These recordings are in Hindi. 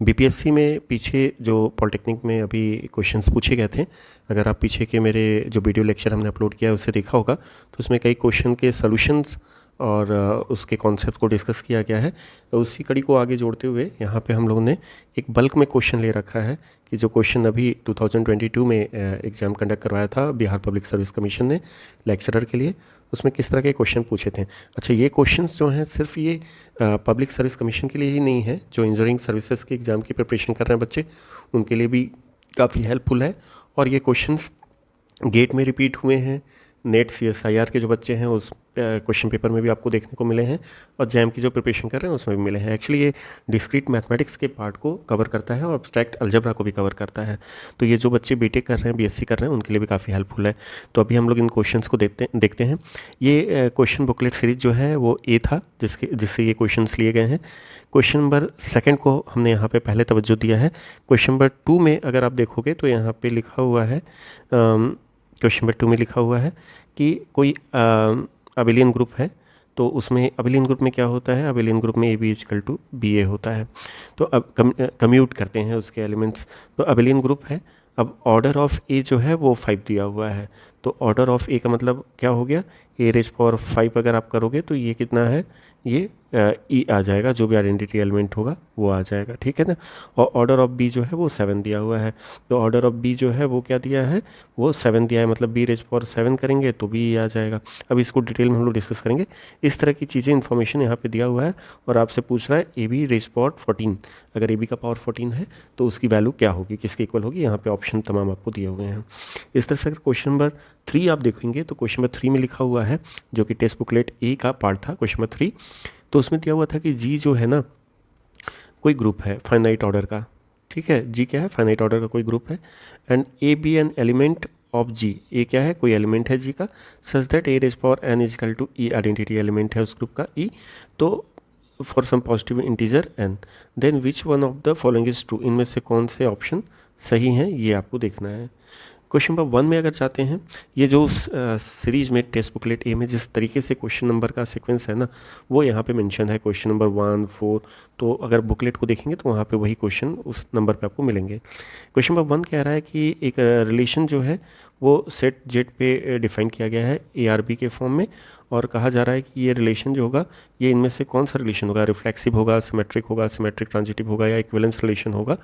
बीपीएससी में पीछे जो पॉलिटेक्निक में अभी क्वेश्चंस पूछे गए थे, अगर आप पीछे के मेरे जो वीडियो लेक्चर हमने अपलोड किया है उससे देखा होगा, तो उसमें कई क्वेश्चन के सॉल्यूशंस और उसके कॉन्सेप्ट को डिस्कस किया गया है। तो उसी कड़ी को आगे जोड़ते हुए यहाँ पे हम लोगों ने एक बल्क में क्वेश्चन ले रखा है कि जो क्वेश्चन अभी 2022 में एग्ज़ाम कंडक्ट करवाया था बिहार पब्लिक सर्विस कमीशन ने लेक्चरर के लिए, उसमें किस तरह के क्वेश्चन पूछे थे। अच्छा, ये क्वेश्चंस जो हैं सिर्फ ये पब्लिक सर्विस कमीशन के लिए ही नहीं है, जो इंजीनियरिंग सर्विसेज के एग्ज़ाम की प्रिपरेशन कर रहे हैं बच्चे उनके लिए भी काफ़ी हेल्पफुल है। और ये क्वेश्चंस गेट में रिपीट हुए हैं, नेट CSIR के जो बच्चे हैं उस क्वेश्चन पेपर में भी आपको देखने को मिले हैं, और जैम की जो प्रिपरेशन कर रहे हैं उसमें भी मिले हैं। एक्चुअली ये डिस्क्रीट मैथमेटिक्स के पार्ट को कवर करता है और एब्स्ट्रैक्ट अलजेब्रा को भी कवर करता है। तो ये जो बच्चे बीटेक कर रहे हैं, BSc कर रहे हैं, उनके लिए भी काफ़ी हेल्पफुल है। तो अभी हम लोग इन क्वेश्चंस को देखते हैं। ये क्वेश्चन बुकलेट सीरीज जो है वो A था, जिससे ये क्वेश्चंस लिए गए हैं। क्वेश्चन नंबर 2 को हमने यहाँ पे पहले तवज्जो दिया है। क्वेश्चन नंबर 2 में अगर आप देखोगे तो यहाँ पे लिखा हुआ है, क्वेश्चन नंबर 2 में लिखा हुआ है कि कोई अबेलियन ग्रुप है, तो उसमें अबेलियन ग्रुप में क्या होता है, अबेलियन ग्रुप में AB = BA होता है। तो अब कम्यूट करते हैं उसके एलिमेंट्स। तो अबेलियन ग्रुप है, अब ऑर्डर ऑफ A जो है वो 5 दिया हुआ है। तो ऑर्डर ऑफ A का मतलब क्या हो गया, A⁵ अगर आप करोगे तो ये कितना है, ये E आ जाएगा, जो भी आइडेंटिटी एलिमेंट होगा वो आ जाएगा, ठीक है ना। और ऑर्डर ऑफ B जो है वो 7 दिया हुआ है। तो ऑर्डर ऑफ B जो है वो क्या दिया है, वो 7 दिया है, मतलब B⁵ करेंगे तो भी आ जाएगा। अब इसको डिटेल में हम लोग डिस्कस करेंगे। इस तरह की चीज़ें इन्फॉर्मेशन यहाँ पे दिया हुआ है और आपसे पूछ रहा है AB⁴14, अगर AB का पावर 14 है तो उसकी वैल्यू क्या होगी, किसके इक्वल होगी। यहाँ पे ऑप्शन तमाम आपको दिए हुए हैं। इस तरह से अगर क्वेश्चन नंबर 3 आप देखेंगे तो क्वेश्चन नंबर 3 में लिखा हुआ है, जो कि टेक्स्ट बुकलेट A का पार्ट था क्वेश्चन नंबर 3, तो उसमें दिया हुआ था कि G जो है ना कोई ग्रुप है फाइनाइट ऑर्डर का, ठीक है। G क्या है, फाइनाइट ऑर्डर का कोई ग्रुप है, and A be an element of G, a क्या है, कोई एलिमेंट है G का, such that A⁴n = E identity element है उस ग्रुप का E। तो for some positive integer n, then which one of the following is true, इनमें से कौन से ऑप्शन सही हैं ये आपको देखना है। क्वेश्चन नंबर 1 में अगर चाहते हैं, ये जो सीरीज में टेक्स्ट बुकलेट A में जिस तरीके से क्वेश्चन नंबर का सीक्वेंस है ना, वो यहाँ पे मेंशन है, क्वेश्चन नंबर 1, 4, तो अगर बुकलेट को देखेंगे तो वहाँ पे वही क्वेश्चन उस नंबर पे आपको मिलेंगे। क्वेश्चन नंबर 1 कह रहा है कि एक रिलेशन जो है वो सेट जेड पे डिफाइन किया गया है ARB के फॉर्म में, और कहा जा रहा है कि ये रिलेशन जो होगा ये इनमें से कौन सा रिलेशन होगा, रिफ्लेक्सिव होगा, सिमेट्रिक होगा, सिमेट्रिक ट्रांजिटिव होगा, या इक्विवेलेंस रिलेशन होगा।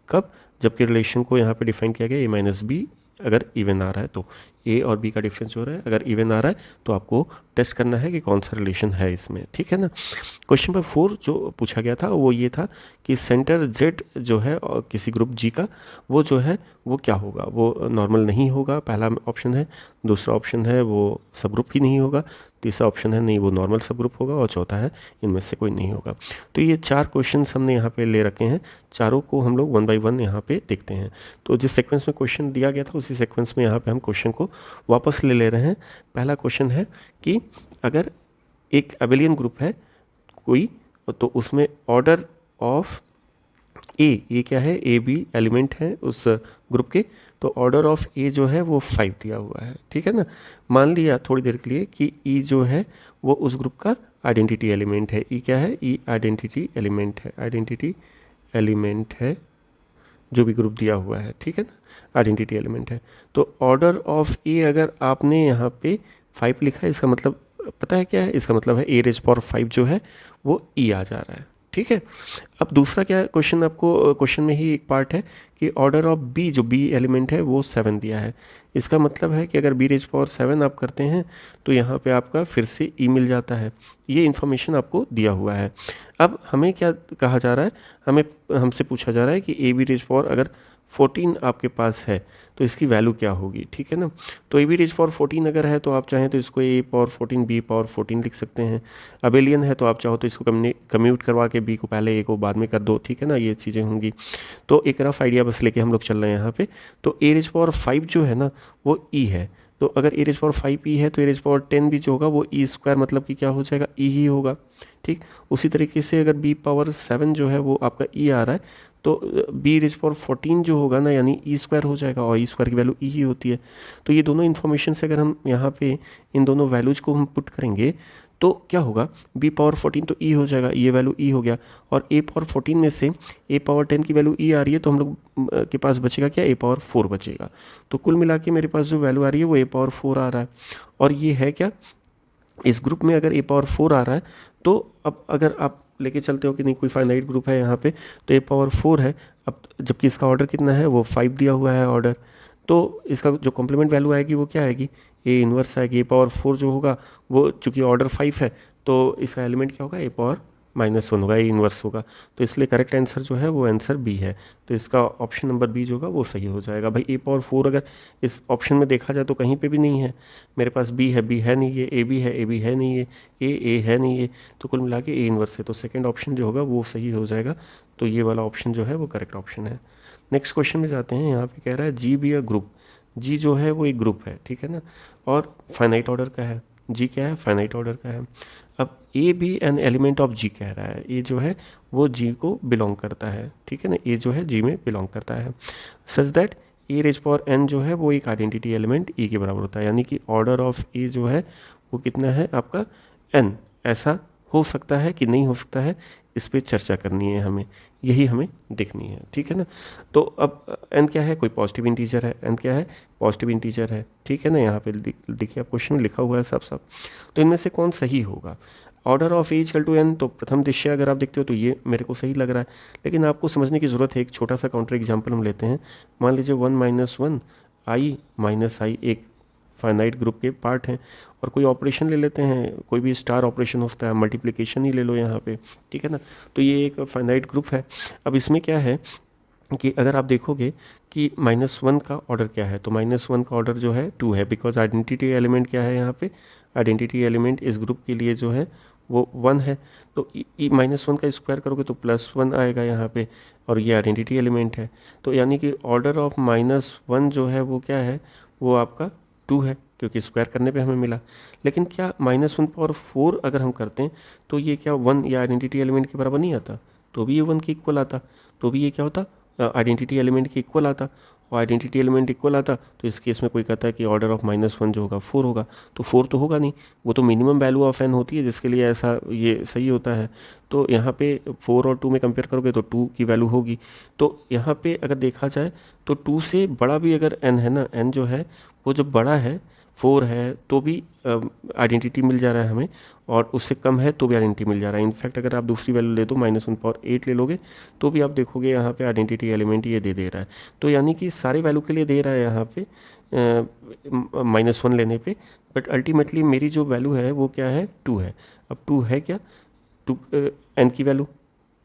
कब, जबकि रिलेशन को यहाँ पे डिफाइन किया गया A-B अगर इवन आ रहा है, तो A और B का डिफरेंस हो रहा है, अगर इवन आ रहा है तो आपको टेस्ट करना है कि कौन सा रिलेशन है इसमें, ठीक है ना। क्वेश्चन नंबर 4 जो पूछा गया था वो ये था कि सेंटर Z जो है और किसी ग्रुप G का, वो जो है वो क्या होगा, वो नॉर्मल नहीं होगा, पहला ऑप्शन है। दूसरा ऑप्शन है वो सब ग्रुप ही नहीं होगा। तीसरा ऑप्शन है नहीं वो नॉर्मल सब ग्रुप होगा, और चौथा है इनमें से कोई नहीं होगा। तो ये 4 क्वेश्चंस हमने यहाँ पे ले रखे हैं, चारों को हम लोग 1 बाय 1 यहाँ पे देखते हैं। तो जिस सीक्वेंस में क्वेश्चन दिया गया था उसी सीक्वेंस में यहाँ पे हम क्वेश्चन को वापस ले रहे हैं। पहला क्वेश्चन है कि अगर एक अबेलियन ग्रुप है कोई, तो उसमें ऑर्डर ऑफ ये क्या है, AB एलिमेंट है उस ग्रुप के, तो ऑर्डर ऑफ A जो है वो 5 दिया हुआ है, ठीक है ना। मान लिया थोड़ी देर के लिए कि E जो है वो उस ग्रुप का आइडेंटिटी एलिमेंट है। E क्या है, E आइडेंटिटी एलिमेंट है, आइडेंटिटी एलिमेंट है जो भी ग्रुप दिया हुआ है, ठीक है ना, आइडेंटिटी एलिमेंट है। तो ऑर्डर ऑफ A अगर आपने यहाँ पे 5 लिखा है, इसका मतलब पता है क्या है, इसका मतलब है A⁵ जो है वो E आ जा रहा है, ठीक है। अब दूसरा क्या क्वेश्चन, आपको क्वेश्चन में ही एक पार्ट है कि ऑर्डर ऑफ B, जो B एलिमेंट है वो 7 दिया है। इसका मतलब है कि अगर B⁵ आप करते हैं तो यहाँ पे आपका फिर से E मिल जाता है। ये इन्फॉर्मेशन आपको दिया हुआ है। अब हमें क्या कहा जा रहा है, हमसे पूछा जा रहा है कि AB⁵ अगर 14 आपके पास है तो इसकी वैल्यू क्या होगी, ठीक है ना। तो AB⁵14 अगर है तो आप चाहें तो इसको A⁴14 B⁴14 लिख सकते हैं। अबेलियन है तो आप चाहो तो इसको कम्यूट करवा के B को पहले A को बाद में कर दो, ठीक है ना, ये चीज़ें होंगी। तो एक रफ आइडिया बस लेके हम लोग चल रहे हैं यहाँ पे। तो A⁵ जो है ना वो E है, तो अगर A⁵ E है तो A⁻10 भी जो होगा वो E² मतलब कि क्या हो जाएगा, E ही होगा, ठीक। उसी तरीके से अगर B⁻7 जो है वो आपका E आ रहा है तो B⁻14 जो होगा ना यानी E² हो जाएगा, और E² की वैल्यू E ही होती है। तो ये दोनों इन्फॉर्मेशन से अगर हम यहाँ पे इन दोनों वैल्यूज को हम पुट करेंगे तो क्या होगा, b पावर 14 तो e हो जाएगा, ये वैल्यू e हो गया, और a पावर 14 में से a पावर 10 की वैल्यू e आ रही है, तो हम लोग के पास बचेगा क्या, a पावर 4 बचेगा। तो कुल मिला के मेरे पास जो वैल्यू आ रही है वो a पावर 4 आ रहा है। और ये है क्या, इस ग्रुप में अगर a पावर 4 आ रहा है, तो अब अगर आप लेके चलते हो कि नहीं कोई फाइनाइट ग्रुप है यहाँ पे, तो a पावर 4 है, अब जबकि इसका ऑर्डर कितना है, वो 5 दिया हुआ है ऑर्डर, तो इसका जो कॉम्प्लीमेंट वैल्यू आएगी वो क्या आएगी, ए इन्वर्स आएगी। a पावर 4 जो होगा वो चूंकि ऑर्डर 5 है, तो इसका एलिमेंट क्या होगा, a पावर -1 होगा, ए इन्वर्स होगा। तो इसलिए करेक्ट आंसर जो है वो आंसर बी है। तो इसका ऑप्शन नंबर बी जो होगा वो सही हो जाएगा। भाई a पावर 4 अगर इस ऑप्शन में देखा जाए तो कहीं पे भी नहीं है, मेरे पास बी है नहीं है, ए भी है नहीं है, ए है नहीं है, तो कुल मिला के ए इन्वर्स है। तो सेकंड ऑप्शन जो होगा वो सही हो जाएगा। तो ये वाला ऑप्शन जो है वो करेक्ट ऑप्शन है। नेक्स्ट क्वेश्चन में जाते हैं। यहाँ पे कह रहा है G be a group, G जो है वो एक ग्रुप है, ठीक है ना, और फाइनाइट ऑर्डर का है। जी क्या है, फाइनाइट ऑर्डर का है। अब ए भी एन एलिमेंट ऑफ जी कह रहा है, ए जो है वो जी को बिलोंग करता है, ठीक है ना, ए जो है जी में बिलोंग करता है। Such that a raise power n जो है वो एक आइडेंटिटी एलिमेंट ई के बराबर होता है, यानी कि ऑर्डर ऑफ ए जो है वो कितना है आपका एन। ऐसा हो सकता है कि नहीं हो सकता है, इस पर चर्चा करनी है हमें, यही हमें देखनी है, ठीक है ना। तो अब एन क्या है, कोई पॉजिटिव इंटीजर है, एन क्या है, पॉजिटिव इंटीजर है, ठीक है ना। यहाँ पे देखिए आप क्वेश्चन में लिखा हुआ है सब। तो इनमें से कौन सही होगा, order of a equal to n, तो प्रथम दृश्य अगर आप देखते हो तो ये मेरे को सही लग रहा है, लेकिन आपको समझने की ज़रूरत है। एक छोटा सा काउंटर एग्जाम्पल हम लेते हैं। मान लीजिए 1 - 1 i एक फाइनाइट ग्रुप के पार्ट हैं, और कोई ऑपरेशन ले लेते हैं, कोई भी स्टार ऑपरेशन होता है, मल्टीप्लिकेशन ही ले लो यहाँ पे, ठीक है ना। तो ये एक फाइनाइट ग्रुप है। अब इसमें क्या है कि अगर आप देखोगे कि -1 का ऑर्डर क्या है, तो -1 का ऑर्डर जो है 2 है, बिकॉज आइडेंटिटी एलिमेंट क्या है यहाँ पे, आइडेंटिटी एलिमेंट इस ग्रुप के लिए जो है वो 1 है। तो -1 का स्क्वायर करोगे तो +1 आएगा यहाँ पे, और ये आइडेंटिटी एलिमेंट है। तो यानी कि ऑर्डर ऑफ -1 जो है वो क्या है, वो आपका 2 है, क्योंकि स्क्वायर करने पे हमें मिला। लेकिन क्या -1/4 अगर हम करते हैं तो ये क्या 1 या आइडेंटिटी एलिमेंट के बराबर नहीं आता, तो भी ये 1 के इक्वल आता, तो भी ये क्या होता, आइडेंटिटी एलिमेंट के इक्वल आता। और आइडेंटिटी एलिमेंट इक्वल आता तो इस केस में कोई कहता है कि ऑर्डर ऑफ -1 जो होगा 4 होगा, तो 4 तो होगा नहीं, वो तो मिनिमम वैल्यू ऑफ एन होती है, जिसके लिए ऐसा ये सही होता है। तो यहाँ पे 4 और 2 में कंपेयर करोगे तो 2 की वैल्यू होगी। तो यहाँ पे अगर देखा जाए तो 2 से बड़ा भी अगर n है ना, n जो है वो जब बड़ा है 4 है तो भी आइडेंटिटी मिल जा रहा है हमें, और उससे कम है तो भी आइडेंटिटी मिल जा रहा है। इनफैक्ट अगर आप दूसरी वैल्यू ले दो -1/8 ले लोगे तो भी आप देखोगे यहाँ पे आइडेंटिटी एलिमेंट ये दे रहा है। तो यानी कि सारे वैल्यू के लिए दे रहा है यहाँ पे -1 लेने पे, बट अल्टीमेटली मेरी जो वैल्यू है वो क्या है, 2 है। अब 2 है क्या, 2 एन की वैल्यू,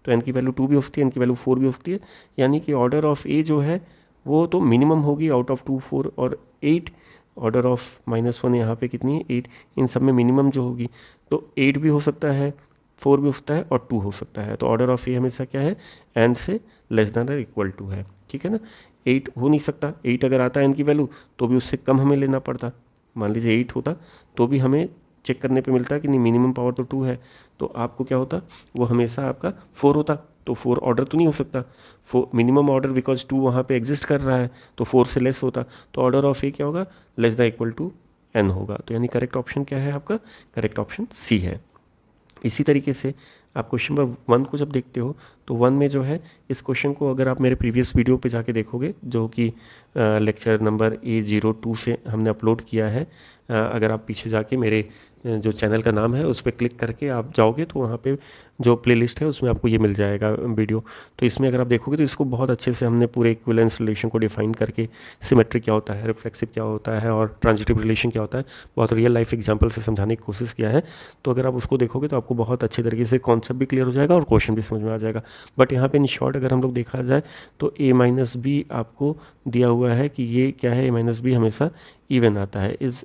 तो एन की वैल्यू 2 भी हो सकती है, एन की वैल्यू 4 भी हो सकती है, यानी कि ऑर्डर ऑफ ए जो है वो तो मिनिमम होगी आउट ऑफ 2, 4 और 8। ऑर्डर ऑफ -1 यहाँ पे कितनी है, 8, इन सब में मिनिमम जो होगी, तो 8 भी हो सकता है, 4 भी हो सकता है और 2 हो सकता है। तो ऑर्डर ऑफ ए हमेशा क्या है, एन से लेस देन और इक्वल टू है, ठीक है ना। 8 हो नहीं सकता, 8 अगर आता है एन की वैल्यू तो भी उससे कम हमें लेना पड़ता। मान लीजिए 8 होता तो भी हमें चेक करने पे मिलता है कि नहीं मिनिमम पावर तो 2 है, तो आपको क्या होता, वो हमेशा आपका 4 होता। तो 4 ऑर्डर तो नहीं हो सकता, 4 मिनिमम ऑर्डर, बिकॉज 2 वहाँ पे एग्जिस्ट कर रहा है, तो 4 से लेस होता। तो ऑर्डर ऑफ ए क्या होगा, less the equal to n होगा। तो यानी करेक्ट ऑप्शन क्या है आपका, करेक्ट ऑप्शन सी है। इसी तरीके से आप क्वेश्चन नंबर 1 को जब देखते हो तो 1 में जो है, इस क्वेश्चन को अगर आप मेरे प्रीवियस वीडियो पे जाके देखोगे, जो कि लेक्चर नंबर A02 से हमने अपलोड किया है, अगर आप पीछे जाके मेरे जो चैनल का नाम है उस पर क्लिक करके आप जाओगे तो वहाँ पे जो प्लेलिस्ट है उसमें आपको ये मिल जाएगा वीडियो। तो इसमें अगर आप देखोगे तो इसको बहुत अच्छे से हमने पूरे इक्विवेलेंस रिलेशन को डिफाइन करके, सिमेट्री क्या होता है, रिफ्लेक्सिव क्या होता है और ट्रांजिटिव रिलेशन क्या होता है, बहुत रियल लाइफ एग्जांपल से समझाने की कोशिश किया है। तो अगर आप उसको देखोगे तो आपको बहुत अच्छे तरीके से कॉन्सेप्ट भी क्लियर हो जाएगा और क्वेश्चन भी समझ में आ जाएगा। बट यहाँ पे इन शॉर्ट अगर हम लोग देखा जाए तो a-b आपको दिया हुआ है कि ये क्या है, a-b हमेशा इवन आता है, इज़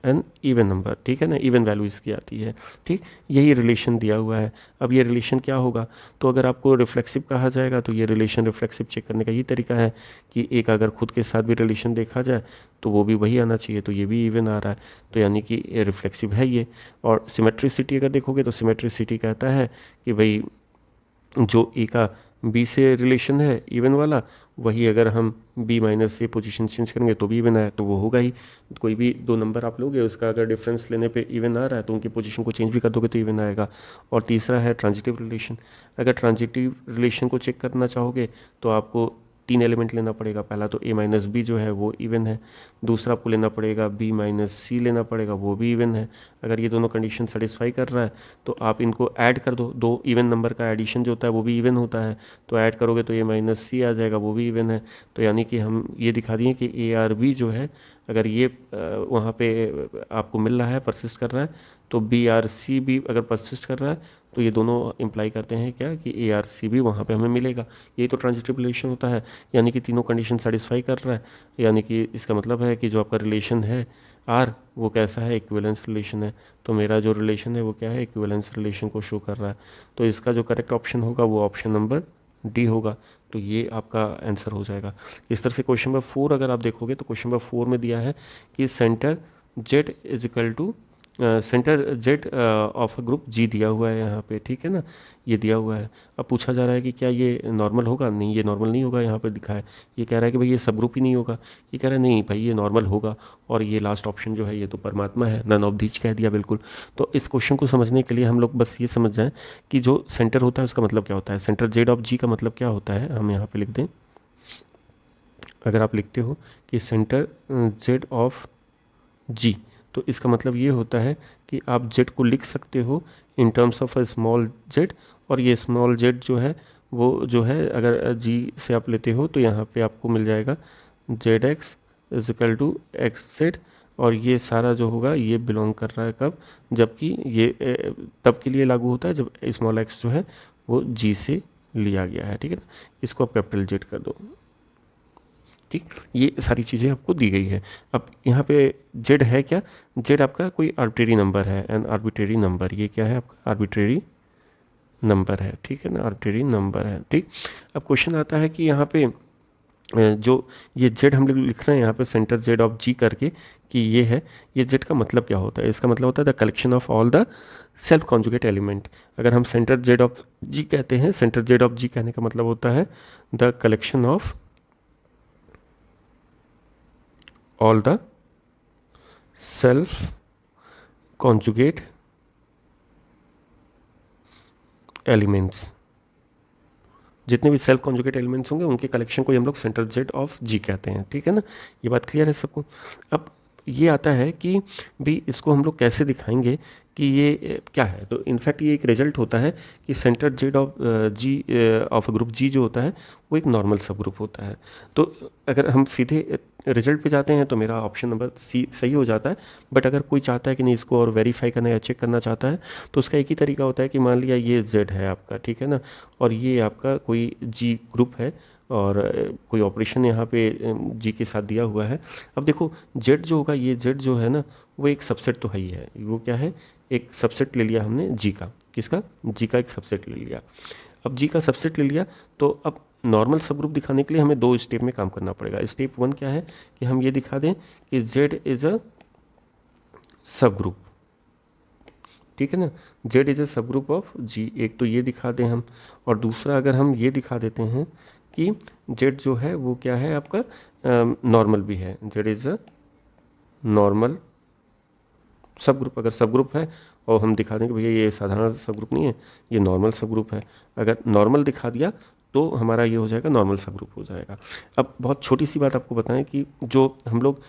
एन इवन नंबर, ठीक है ना, इवन वैल्यू इसकी आती है, ठीक, यही रिलेशन दिया हुआ है। अब ये रिलेशन क्या होगा, तो अगर आपको रिफ्लेक्सिव कहा जाएगा तो ये रिलेशन रिफ्लेक्सिव चेक करने का ये तरीका है कि एक अगर खुद के साथ भी रिलेशन देखा जाए तो वो भी वही आना चाहिए, तो ये भी इवन आ रहा है, तो यानी कि रिफ्लेक्सिव है ये। और सिमेट्रिसिटी अगर देखोगे तो सिमेट्रिसिटी कहता है कि भाई जो ए का बी से रिलेशन है इवन वाला, वही अगर हम बी माइनस से पोजीशन चेंज करेंगे तो भी इवन है, तो वो होगा ही। कोई भी दो नंबर आप लोगे, उसका अगर डिफरेंस लेने पे इवन आ रहा है तो उनकी पोजीशन को चेंज भी कर दोगे तो इवन आएगा। और तीसरा है ट्रांजिटिव रिलेशन। अगर ट्रांजिटिव रिलेशन को चेक करना चाहोगे तो आपको 3 एलिमेंट लेना पड़ेगा। पहला तो a माइनस बी जो है वो इवन है, दूसरा आपको लेना पड़ेगा b माइनस सी लेना पड़ेगा, वो भी इवन है। अगर ये दोनों कंडीशन सेटिस्फाई कर रहा है तो आप इनको ऐड कर दो, दो इवन नंबर का एडिशन जो होता है वो भी इवन होता है, तो ऐड करोगे तो a माइनस सी आ जाएगा, वो भी इवन है। तो यानी कि हम ये दिखा दिए कि ए आर बी जो है, अगर ये वहाँ पे आपको मिल रहा है, परसिस्ट कर रहा है, तो बी आर सी भी अगर परसिस्ट कर रहा है तो ये दोनों इम्प्लाई करते हैं क्या कि ए आर सी भी वहाँ पे हमें मिलेगा। ये तो ट्रांजिटिव रिलेशन होता है, यानी कि तीनों कंडीशन सेटिस्फाई कर रहा है, यानी कि इसका मतलब है कि जो आपका रिलेशन है आर वो कैसा है, इक्विवेलेंस रिलेशन है। तो मेरा जो रिलेशन है वो क्या है, इक्विवेलेंस रिलेशन को शो कर रहा है। तो इसका जो करेक्ट ऑप्शन होगा वो ऑप्शन नंबर डी होगा। तो ये आपका आंसर हो जाएगा। इस तरह से क्वेश्चन नंबर 4 अगर आप देखोगे तो क्वेश्चन नंबर 4 में दिया है कि centre Z is equal to centre Z of a group G दिया हुआ है यहाँ पे, ठीक है ना, ये दिया हुआ है। अब पूछा जा रहा है कि क्या ये नॉर्मल होगा, नहीं ये नॉर्मल नहीं होगा, यहाँ पे दिखा है। ये कह रहा है कि भाई ये सब ग्रुप ही नहीं होगा, ये कह रहा है नहीं भाई ये नॉर्मल होगा। और ये लास्ट ऑप्शन जो है ये तो परमात्मा है, नन ऑफ दीज कह दिया बिल्कुल। तो इस क्वेश्चन को समझने के लिए हम लोग बस ये समझ जाएं कि जो सेंटर होता है उसका मतलब क्या होता है, सेंटर जेड ऑफ जी का मतलब क्या होता है, हम यहाँ पे लिख दें। अगर आप लिखते हो कि सेंटर जेड ऑफ जी, तो इसका मतलब ये होता है कि आप जेड को लिख सकते हो in terms of a small Z, और ये स्मॉल जेड जो है वो जो है अगर जी से आप लेते हो तो यहाँ पे आपको मिल जाएगा z x is equal to x z. और ये सारा जो होगा ये बिलोंग कर रहा है कब, जबकि ये तब के लिए लागू होता है जब स्मॉल एक्स जो है वो जी से लिया गया है, ठीक है ना। इसको आप कैपिटल जेड कर दो, ठीक। ये सारी चीज़ें आपको दी गई है। अब यहाँ पे जेड है क्या, जेड आपका कोई आर्बिट्रेरी नंबर है, एन आर्बिट्रेरी नंबर, ये क्या है आपका आर्बिट्रेरी नंबर है, ठीक है ना, आर्बिट्रेरी नंबर है, ठीक। अब क्वेश्चन आता है कि यहाँ पे जो ये जेड हम लोग लिख रहे हैं यहाँ पे सेंटर जेड ऑफ जी करके कि ये है, ये जेड का मतलब क्या होता है, इसका मतलब होता है the collection of all the self conjugate element. अगर हम सेंटर जेड ऑफ जी कहते हैं, सेंटर जेड ऑफ जी कहने का मतलब होता है the collection of all the self conjugate elements, जितने भी सेल्फ कॉन्जुगेट एलिमेंट्स होंगे उनके कलेक्शन को हम लोग सेंटर जेड ऑफ जी कहते हैं, ठीक है ना। ये बात क्लियर है सबको। अब ये आता है कि भी इसको हम लोग कैसे दिखाएंगे कि ये क्या है। तो इनफैक्ट ये एक रिजल्ट होता है कि centre Z of G of group G जो होता है वो एक नॉर्मल सब ग्रुप होता है। तो अगर हम सीधे रिजल्ट पे जाते हैं तो मेरा ऑप्शन नंबर सी सही हो जाता है। बट अगर कोई चाहता है कि नहीं इसको और वेरीफाई करना या चेक करना चाहता है तो उसका एक ही तरीका होता है कि मान लिया ये जेड है आपका, ठीक है ना, और ये आपका कोई जी ग्रुप है और कोई ऑपरेशन यहाँ पे जी के साथ दिया हुआ है। अब देखो जेड जो होगा, ये जेड जो है ना वो एक सबसेट तो है ही है, वो क्या है, एक सबसेट ले लिया हमने जी का, किसका, जी का एक सबसेट ले लिया। अब जी का सबसेट ले लिया तो अब नॉर्मल सब ग्रुप दिखाने के लिए हमें दो स्टेप में काम करना पड़ेगा। स्टेप 1 क्या है कि हम ये दिखा दें कि जेड इज़ अ सब ग्रुप, ठीक है ना, जेड इज़ अ सब ग्रुप ऑफ जी, एक तो ये दिखा दें हम। और दूसरा अगर हम ये दिखा देते हैं कि जेड जो है वो क्या है आपका नॉर्मल भी है, जेड इज़ अ नॉर्मल सब ग्रुप। अगर सब ग्रुप है और हम दिखा दें कि भैया ये साधारण सब ग्रुप नहीं है, ये नॉर्मल सब ग्रुप है, अगर नॉर्मल दिखा दिया तो हमारा ये हो जाएगा नॉर्मल सब ग्रुप हो जाएगा। अब बहुत छोटी सी बात आपको बताएं कि जो हम लोग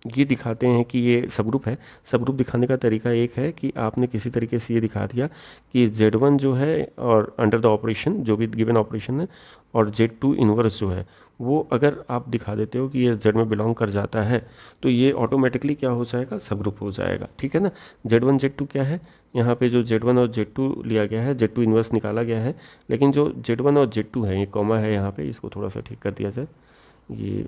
ये दिखाते हैं कि ये सब ग्रुप है, सब ग्रुप दिखाने का तरीका एक है कि आपने किसी तरीके से ये दिखा दिया कि Z1 जो है और अंडर द ऑपरेशन जो भी गिवन ऑपरेशन है, और Z2 इनवर्स जो है वो अगर आप दिखा देते हो कि ये Z में बिलोंग कर जाता है तो ये ऑटोमेटिकली क्या हो जाएगा, सब ग्रुप हो जाएगा, ठीक है ना। Z1 Z2 क्या है, यहाँ पे जो Z1 और Z2 लिया गया है, Z2 इन्वर्स निकाला गया है, लेकिन जो Z1 और Z2 है, ये कॉमा है यहाँ पे, इसको थोड़ा सा ठीक कर दिया जाए, ये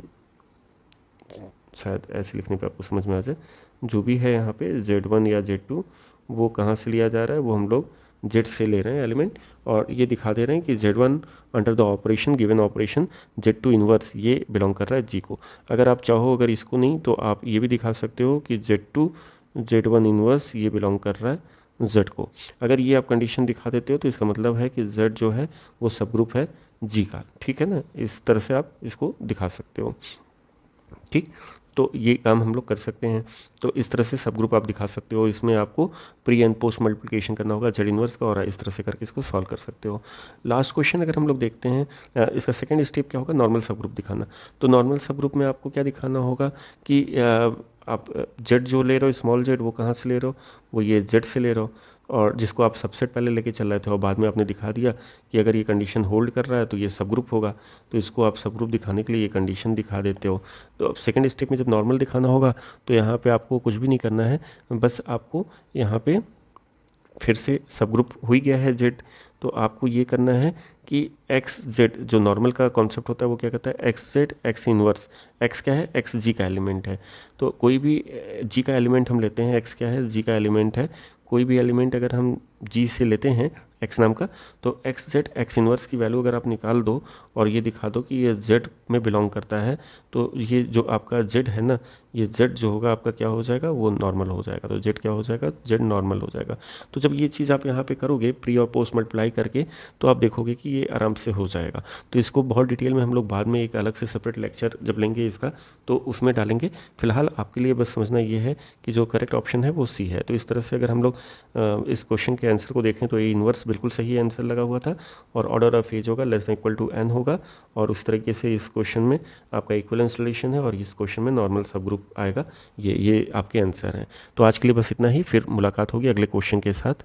शायद ऐसे लिखने पे आपको समझ में आ जाए। जो भी है यहाँ पे Z1 या Z2 वो कहाँ से लिया जा रहा है, वो हम लोग Z से ले रहे हैं एलिमेंट, और ये दिखा दे रहे हैं कि Z1 under the operation given operation Z2 inverse ये बिलोंग कर रहा है जी को। अगर आप चाहो, अगर इसको नहीं तो आप ये भी दिखा सकते हो कि Z2 Z1 इन्वर्स ये बिलोंग कर रहा है Z को। अगर ये आप कंडीशन दिखा देते हो तो इसका मतलब है कि Z जो है वो सब ग्रुप है G का, ठीक है ना। इस तरह से आप इसको दिखा सकते हो, ठीक। तो ये काम हम लोग कर सकते हैं। तो इस तरह से सब ग्रुप आप दिखा सकते हो। इसमें आपको प्री एंड पोस्ट मल्टीप्लिकेशन करना होगा Z इनवर्स का, और इस तरह से करके इसको सॉल्व कर सकते हो। लास्ट क्वेश्चन अगर हम लोग देखते हैं, इसका सेकंड स्टेप क्या होगा, नॉर्मल सब ग्रुप दिखाना। तो नॉर्मल सब ग्रुप में आपको क्या दिखाना होगा कि आप Z जो ले रहे हो स्मॉल z, वो कहाँ से ले रहे हो, वो ये Z से ले रहे हो, और जिसको आप सबसेट पहले लेके चल रहे थे और बाद में आपने दिखा दिया कि अगर ये कंडीशन होल्ड कर रहा है तो ये सब ग्रुप होगा। तो इसको आप सब ग्रुप दिखाने के लिए ये कंडीशन दिखा देते हो। तो अब सेकंड स्टेप में जब नॉर्मल दिखाना होगा तो यहाँ पे आपको कुछ भी नहीं करना है, बस आपको यहाँ पे फिर से सब ग्रुप हो ही गया है Z, तो आपको ये करना है कि एक्स जेड, जो नॉर्मल का कॉन्सेप्ट होता है वो क्या कहता है, x Z x inverse. X क्या है, एक्स जी का एलिमेंट है। तो कोई भी जी का एलिमेंट हम लेते हैं, एक्स क्या है, जी का एलिमेंट है। कोई भी एलिमेंट अगर हम जी से लेते हैं एक्स नाम का, तो एक्स जेड एक्स इनवर्स की वैल्यू अगर आप निकाल दो और ये दिखा दो कि ये जेड में बिलोंग करता है, तो ये जो आपका जेड है ना, ये जेड जो होगा आपका क्या हो जाएगा, वो नॉर्मल हो जाएगा। तो जेड क्या हो जाएगा, जेड नॉर्मल हो जाएगा। तो जब ये चीज़ आप यहाँ पे करोगे प्री और पोस्ट मल्टीप्लाई करके, तो आप देखोगे कि ये आराम से हो जाएगा। तो इसको बहुत डिटेल में हम लोग बाद में एक अलग से सेपरेट लेक्चर जब लेंगे इसका, तो उसमें डालेंगे। फिलहाल आपके लिए बस समझना ये है कि जो करेक्ट ऑप्शन है वो सी है। तो इस तरह से अगर हम लोग इस क्वेश्चन के आंसर को देखें तो ये इन्वर्स बिल्कुल सही आंसर लगा हुआ था, और ऑर्डर ऑफ एज होगा less than equal to n होगा, और उस तरीके से इस क्वेश्चन में आपका इक्विवेलेंस रिलेशन है, और इस क्वेश्चन में नॉर्मल सब ग्रुप आएगा। ये आपके आंसर हैं। तो आज के लिए बस इतना ही, फिर मुलाकात होगी अगले क्वेश्चन के साथ।